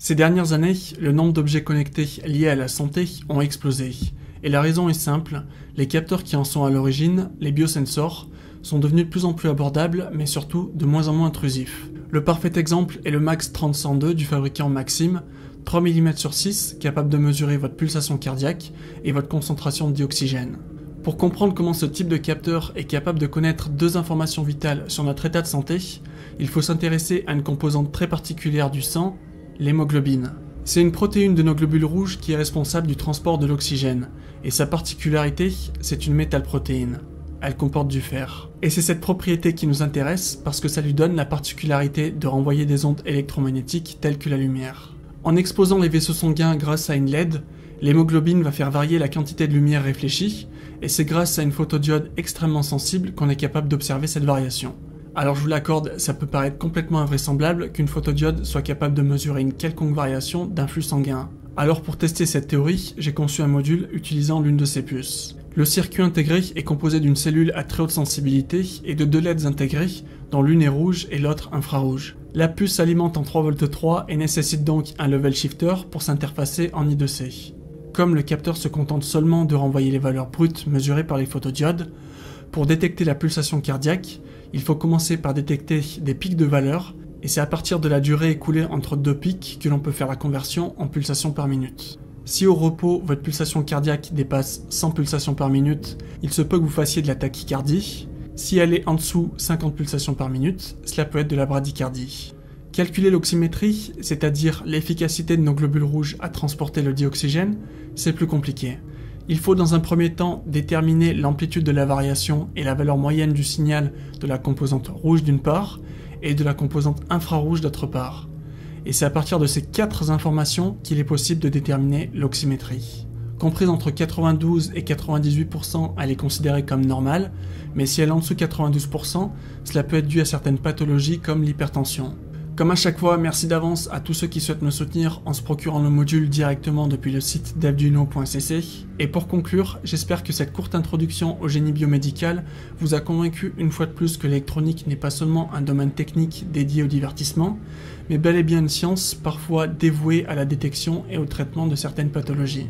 Ces dernières années, le nombre d'objets connectés liés à la santé ont explosé. Et la raison est simple, les capteurs qui en sont à l'origine, les biosensors, sont devenus de plus en plus abordables, mais surtout de moins en moins intrusifs. Le parfait exemple est le Max 3002 du fabricant Maxim, 3 mm sur 6, capable de mesurer votre pulsation cardiaque et votre concentration de dioxygène. Pour comprendre comment ce type de capteur est capable de connaître deux informations vitales sur notre état de santé, il faut s'intéresser à une composante très particulière du sang, l'hémoglobine. C'est une protéine de nos globules rouges qui est responsable du transport de l'oxygène, et sa particularité, c'est une métalprotéine. Elle comporte du fer. Et c'est cette propriété qui nous intéresse parce que ça lui donne la particularité de renvoyer des ondes électromagnétiques telles que la lumière. En exposant les vaisseaux sanguins grâce à une LED, l'hémoglobine va faire varier la quantité de lumière réfléchie, et c'est grâce à une photodiode extrêmement sensible qu'on est capable d'observer cette variation. Alors je vous l'accorde, ça peut paraître complètement invraisemblable qu'une photodiode soit capable de mesurer une quelconque variation d'un flux sanguin. Alors pour tester cette théorie, j'ai conçu un module utilisant l'une de ces puces. Le circuit intégré est composé d'une cellule à très haute sensibilité et de deux LEDs intégrés, dont l'une est rouge et l'autre infrarouge. La puce s'alimente en 3V3 et nécessite donc un level shifter pour s'interfacer en I2C. Comme le capteur se contente seulement de renvoyer les valeurs brutes mesurées par les photodiodes, pour détecter la pulsation cardiaque, il faut commencer par détecter des pics de valeur, et c'est à partir de la durée écoulée entre deux pics que l'on peut faire la conversion en pulsations par minute. Si au repos, votre pulsation cardiaque dépasse 100 pulsations par minute, il se peut que vous fassiez de la tachycardie. Si elle est en dessous 50 pulsations par minute, cela peut être de la bradycardie. Calculer l'oxymétrie, c'est-à-dire l'efficacité de nos globules rouges à transporter le dioxygène, c'est plus compliqué. Il faut dans un premier temps déterminer l'amplitude de la variation et la valeur moyenne du signal de la composante rouge d'une part et de la composante infrarouge d'autre part. Et c'est à partir de ces quatre informations qu'il est possible de déterminer l'oxymétrie. Comprise entre 92 et 98%, elle est considérée comme normale, mais si elle est en dessous de 92%, cela peut être dû à certaines pathologies comme l'hypertension. Comme à chaque fois, merci d'avance à tous ceux qui souhaitent me soutenir en se procurant le module directement depuis le site d'Arduino.cc. Et pour conclure, j'espère que cette courte introduction au génie biomédical vous a convaincu une fois de plus que l'électronique n'est pas seulement un domaine technique dédié au divertissement, mais bel et bien une science parfois dévouée à la détection et au traitement de certaines pathologies.